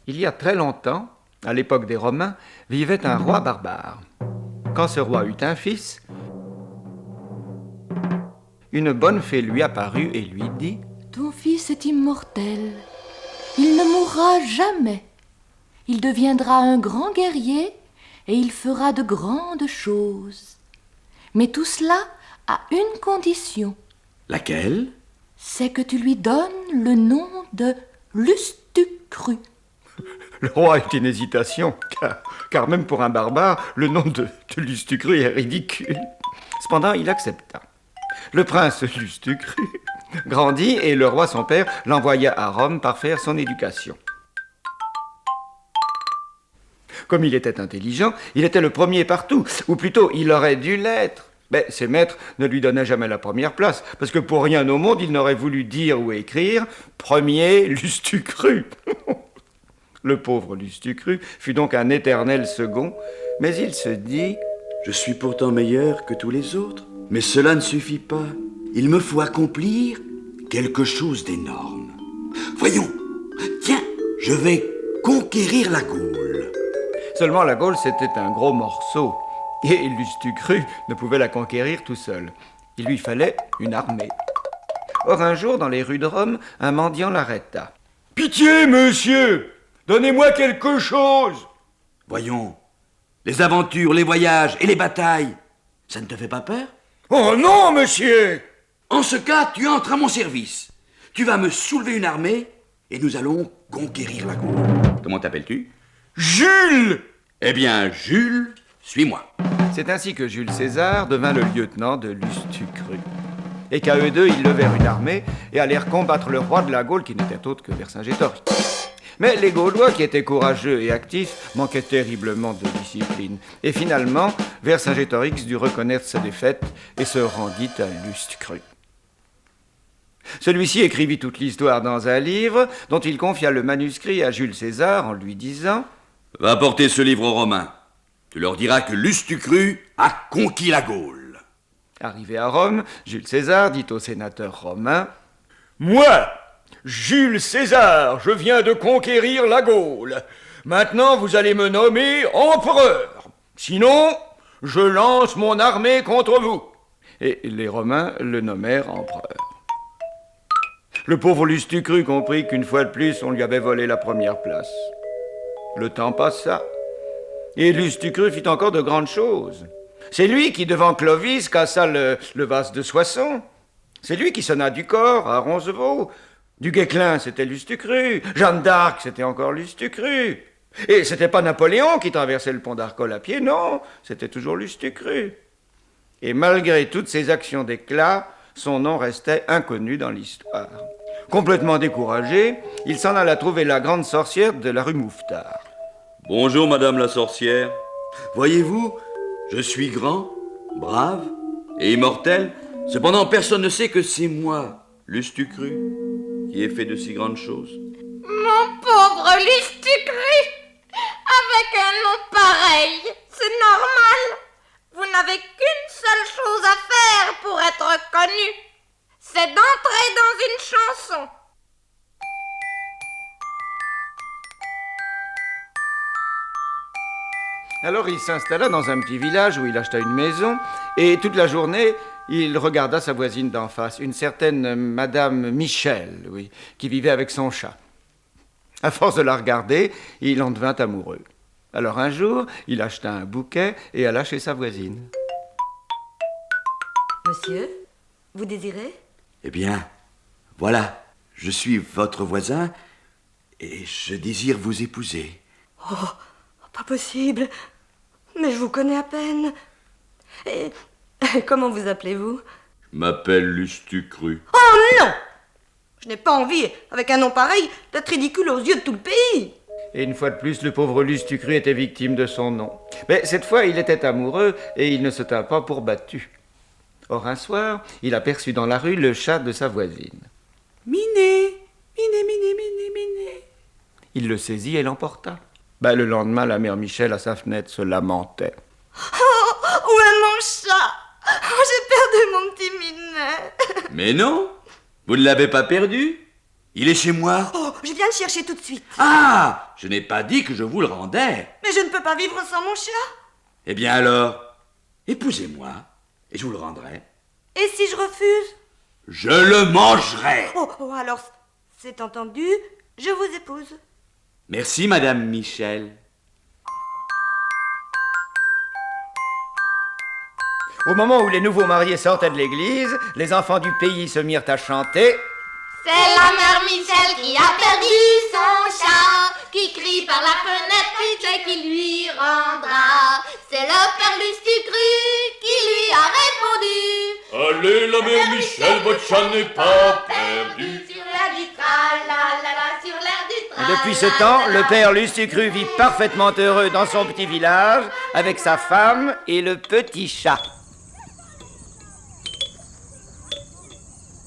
Il y a très longtemps, à l'époque des Romains, vivait un roi barbare. Quand ce roi eut un fils, une bonne fée lui apparut et lui dit « Ton fils est immortel. Il ne mourra jamais. Il deviendra un grand guerrier et il fera de grandes choses. Mais tout cela à une condition. » Laquelle? C'est que tu lui donnes le nom de Lustucru. Le roi eut une hésitation, car même pour un barbare, le nom de Lustucru est ridicule. Cependant, il accepta. Le prince Lustucru grandit et le roi son père l'envoya à Rome par faire son éducation. Comme il était intelligent, il était le premier partout, ou plutôt il aurait dû l'être. Mais ses maîtres ne lui donnaient jamais la première place, parce que pour rien au monde, il n'aurait voulu dire ou écrire « premier Lustucru ». Le pauvre Lustucru fut donc un éternel second, mais il se dit « Je suis pourtant meilleur que tous les autres, mais cela ne suffit pas. Il me faut accomplir quelque chose d'énorme. Voyons, tiens, je vais conquérir la Gaule. » Seulement la Gaule, c'était un gros morceau, et Lustucru ne pouvait la conquérir tout seul. Il lui fallait une armée. Or un jour, dans les rues de Rome, un mendiant l'arrêta. « Pitié, monsieur! Donnez-moi quelque chose !» Voyons, les aventures, les voyages et les batailles, ça ne te fait pas peur? Oh non, monsieur! En ce cas, tu entres à mon service. Tu vas me soulever une armée et nous allons conquérir la Gaule. Comment t'appelles-tu? Jules! Eh bien, Jules, suis-moi. C'est ainsi que Jules César devint le lieutenant de Lustucru. Et qu'à eux deux, ils levèrent une armée et allèrent combattre le roi de la Gaule qui n'était autre que Vercingétorix. Mais les Gaulois, qui étaient courageux et actifs, manquaient terriblement de discipline. Et finalement, Vercingétorix dut reconnaître sa défaite et se rendit à Lustucru. Celui-ci écrivit toute l'histoire dans un livre dont il confia le manuscrit à Jules César en lui disant « Va porter ce livre aux Romains. Tu leur diras que Lustucru a conquis la Gaule. » Arrivé à Rome, Jules César dit au sénateur romain « Moi, Jules César, je viens de conquérir la Gaule. Maintenant, vous allez me nommer empereur. Sinon, je lance mon armée contre vous. » Et les Romains le nommèrent empereur. Le pauvre Lustucru comprit qu'une fois de plus, on lui avait volé la première place. Le temps passa, et Lustucru fit encore de grandes choses. C'est lui qui, devant Clovis, cassa le vase de Soissons. C'est lui qui sonna du corps à Roncevaux. Du Guesclin, c'était Lustucru. Jeanne d'Arc, c'était encore Lustucru. Et c'était pas Napoléon qui traversait le pont d'Arcole à pied, non, c'était toujours Lustucru. Et malgré toutes ses actions d'éclat, son nom restait inconnu dans l'histoire. Complètement découragé, il s'en alla trouver la grande sorcière de la rue Mouffetard. « Bonjour, madame la sorcière. Voyez-vous, je suis grand, brave et immortel. Cependant, personne ne sait que c'est moi, Lustucru, qui ai fait de si grandes choses. » Mon pauvre Lustucru, avec un nom pareil, c'est normal. Vous n'avez qu'une seule chose à faire pour être connu, c'est d'entrer dans une chanson. Alors il s'installa dans un petit village où il acheta une maison, et toute la journée, il regarda sa voisine d'en face, une certaine Madame Michel, oui, qui vivait avec son chat. À force de la regarder, il en devint amoureux. Alors un jour, il acheta un bouquet et alla chez sa voisine. Monsieur, vous désirez? Eh bien, voilà, je suis votre voisin et je désire vous épouser. Oh, pas possible. Mais je vous connais à peine. Et comment vous appelez-vous? Je m'appelle Lustucru. Oh non! Je n'ai pas envie, avec un nom pareil, d'être ridicule aux yeux de tout le pays. Et une fois de plus, le pauvre Lustucru était victime de son nom. Mais cette fois, il était amoureux et il ne se tint pas pour battu. Or, un soir, il aperçut dans la rue le chat de sa voisine. « Miné, miné, miné, miné, miné !» Il le saisit et l'emporta. Le lendemain, la mère Michel, à sa fenêtre, se lamentait. « Oh, où est mon chat? Oh, j'ai perdu mon petit Minet. » Mais non, vous ne l'avez pas perdu. Il est chez moi? Oh, je viens le chercher tout de suite. Ah! Je n'ai pas dit que je vous le rendais. Mais je ne peux pas vivre sans mon chat. Eh bien alors, épousez-moi, et je vous le rendrai. Et si je refuse? Je le mangerai. Oh, alors, c'est entendu, je vous épouse. Merci, Madame Michel. Au moment où les nouveaux mariés sortaient de l'église, les enfants du pays se mirent à chanter. C'est la mère Michel qui a perdu son chat, qui crie par la fenêtre, qui sait qui lui rendra. C'est le père Lustucru qui lui a répondu. Allez, la mère Michel, votre chat n'est pas perdu. Sur l'air du tra-la-la-la, sur l'air du tra. Et depuis ce temps, le père Lustucru vit parfaitement heureux dans son petit village avec sa femme et le petit chat.